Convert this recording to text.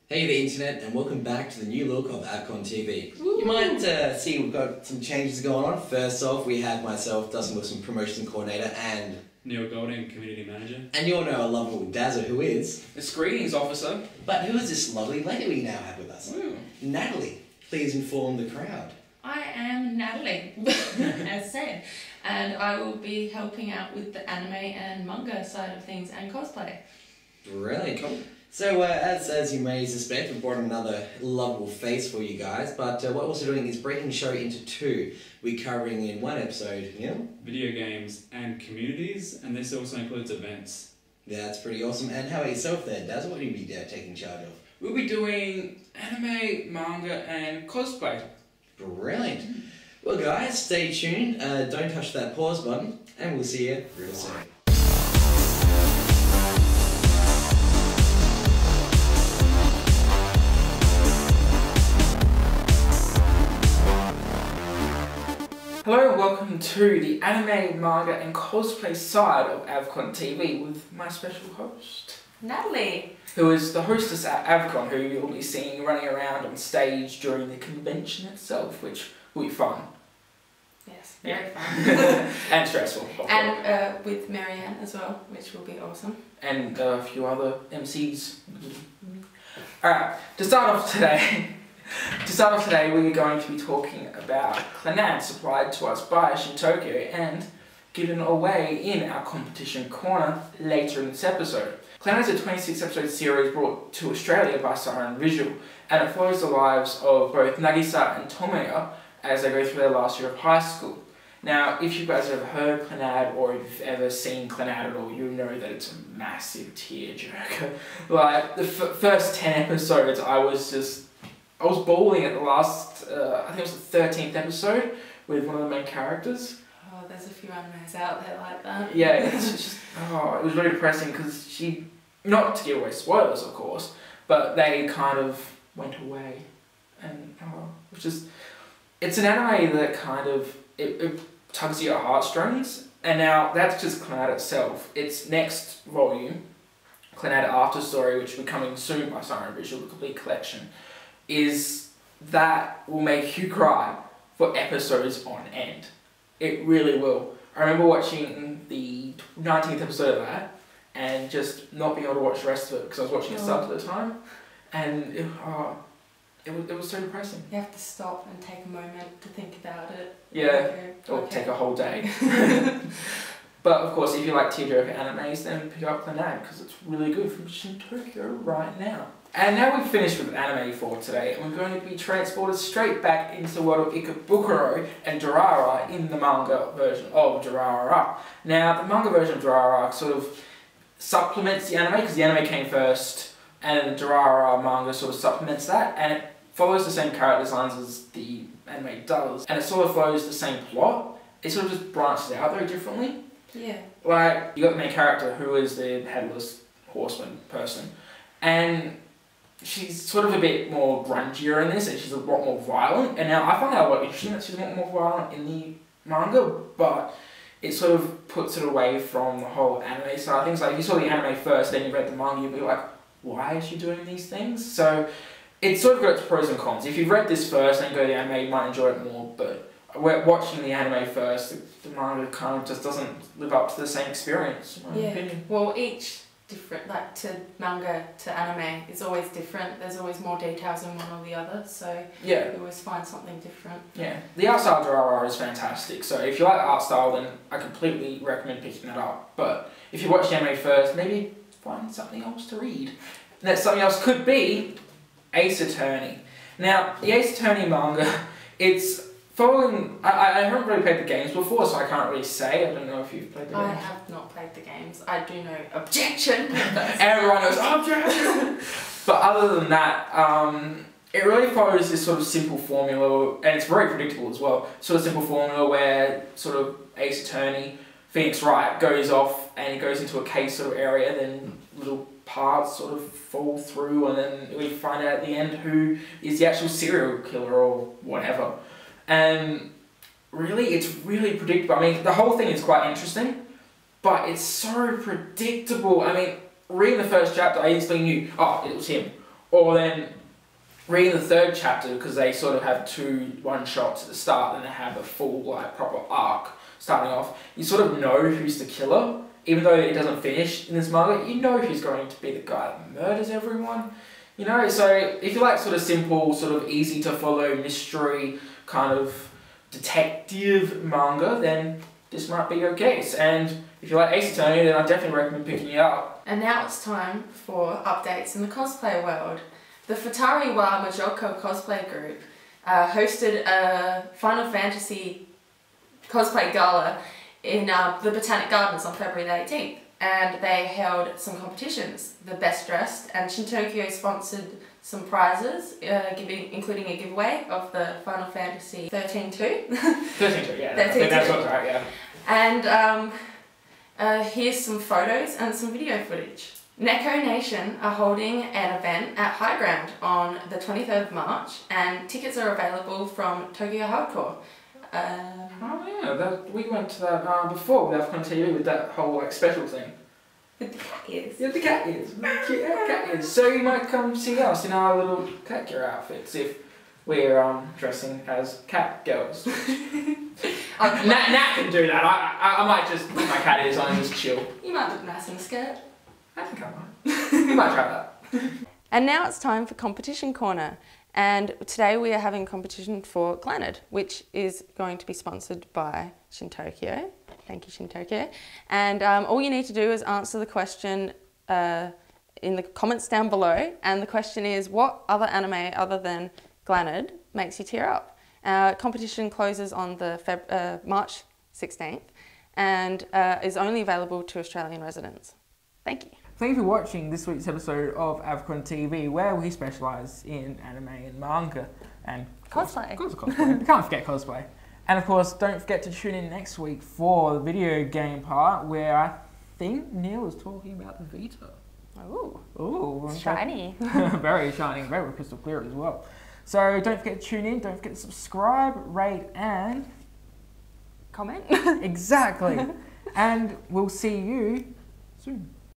Hey the internet, and welcome back to the new look of AVCon TV. Ooh. You might see we've got some changes going on. First off, we have myself, Dustin Wilson, Promotion Coordinator, and Neil Golding, Community Manager. And you'll know a lovable Dazza, who is... The Screenings Officer. But who is this lovely lady we now have with us? Ooh. Natalie, please inform the crowd. I am Natalie, as said, and I will be helping out with the anime and manga side of things and cosplay. Brilliant. Cool. So, as you may suspect, we've brought another lovable face for you guys, but what we're also doing is breaking the show into two. We're covering in one episode, Video games and communities, and this also includes events. Yeah, that's pretty awesome. And how about yourself there, Daz? What will you be taking charge of? We'll be doing anime, manga, and cosplay. Brilliant. Well, guys, stay tuned. Don't touch that pause button, and we'll see you real soon. Hello and welcome to the anime, manga, and cosplay side of AVCon TV with my special host, Natalie, who is the hostess at AVCon, who you'll be seeing running around on stage during the convention itself, which will be fun. Yes, very fun. And stressful. And with Marianne as well, which will be awesome. And a few other MCs. Alright, to start off today, we're going to be talking about Clannad, supplied to us by Shin and given away in our competition corner later in this episode. Clannad is a 26-episode series brought to Australia by Siren Visual, and it follows the lives of both Nagisa and Tomoya as they go through their last year of high school. Now, if you guys have heard Clannad or if you've ever seen Clannad at all, you know that it's a massive tearjerker. Like, the first 10 episodes, I was bawling at the last, I think it was the 13th episode with one of the main characters. Oh, there's a few animes out there like that. Yeah, it's just, it was really depressing because she, not to give away spoilers of course, but they kind of went away. And, it's an anime that kind of, it tugs at your heartstrings, and now that's just Clannad itself. Its next volume, Clannad After Story, which will be coming soon by Siren Visual, the complete collection, is that will make you cry for episodes on end. It really will. I remember watching the 19th episode of that and just not being able to watch the rest of it because I was watching it subbed at the time, and it was so depressing. You have to stop and take a moment to think about it. Yeah, or take a whole day. But of course, if you like tearjerker animes, then pick up Clannad because it's really good from Shin right now. And now we've finished with anime for today, and we're going to be transported straight back into the world of Ikebukuro and Durarara in the manga version of Durarara. Now, the manga version of Durarara sort of supplements the anime, because the anime came first, and the Durarara manga sort of supplements that, and it follows the same character designs as the anime does, and it sort of follows the same plot. It sort of just branches out very differently. Yeah. Like, you got the main character who is the headless horseman person, and she's sort of a bit more grungier in this, and she's a lot more violent. And now I find that a lot interesting that she's a lot more violent in the manga, but it sort of puts it away from the whole anime side of things. Like, if you saw the anime first, then you read the manga, you'd be like, why is she doing these things? So it's sort of got its pros and cons. If you've read this first and go to the anime, you might enjoy it more, but watching the anime first, the manga kind of just doesn't live up to the same experience, in my opinion. Well, each different, like to manga to anime, is always different. There's always more details in one or the other, so yeah, you always find something different. Yeah, the art style of Durarara is fantastic, so if you like the art style, then I completely recommend picking that up. But if you watch the anime first, maybe find something else to read. And that something else could be Ace Attorney. Now, the Ace Attorney manga, it's following, I haven't really played the games before, so I can't really say. I don't know if you've played the games. I have not played the games. I do know objection. Everyone goes, objection! But other than that, it really follows this sort of simple formula, and it's very predictable as well. Sort of simple formula where sort of Ace Attorney, Phoenix Wright, goes off and he goes into a case sort of area, then little parts sort of fall through, and then we find out at the end who is the actual serial killer or whatever. And really, it's really predictable. I mean, the whole thing is quite interesting, but it's so predictable. I mean, reading the first chapter, I instantly knew, oh, it was him. or then reading the third chapter, because they sort of have 2 one-shots at the start, and they have a full, like, proper arc starting off. You sort of know who's the killer, even though it doesn't finish in this manga. You know who's going to be the guy that murders everyone. You know, so if you like sort of simple, sort of easy to follow mystery kind of detective manga, then this might be your case. And if you like Ace Attorney, then I definitely recommend picking it up. And now it's time for updates in the cosplay world. The Futari wa Majokko cosplay group hosted a Final Fantasy Cosplay Gala in the Botanic Gardens on February the 18th. And they held some competitions. The Best Dressed, and Shin Tokyo sponsored some prizes, including a giveaway of the Final Fantasy 13-2. 13-2, yeah. 13-2. I think that's what's right, yeah. And here's some photos and some video footage. Neko Nation are holding an event at High Ground on the 23rd of March, and tickets are available from Tokyo Hardcore. Oh yeah, we went to that before with AVCon TV with that whole like special thing. With the cat ears. Yeah, the cat ears. Cute cat ears. So you might come see us in our little cat gear outfits if we're dressing as cat girls. Nat can do that. I might just put my cat ears on and just chill. You might look nice in a skirt. I think I might. We might try that. And now it's time for Competition Corner. And today we are having a competition for Clannad, which is going to be sponsored by Shin Tokyo. Thank you, Shin Tokyo. And all you need to do is answer the question in the comments down below. And the question is, what other anime other than Clannad makes you tear up? Competition closes on the March 16th and is only available to Australian residents. Thank you. Thank you for watching this week's episode of AVCon TV, where we specialise in anime and manga and Cosplay. Of course, cosplay. Can't forget cosplay. And of course, don't forget to tune in next week for the video game part, where I think Neil is talking about the Vita. Ooh. Ooh. Shiny. Very shiny, very crystal clear as well. So don't forget to tune in, don't forget to subscribe, rate and... comment. Exactly. And we'll see you soon.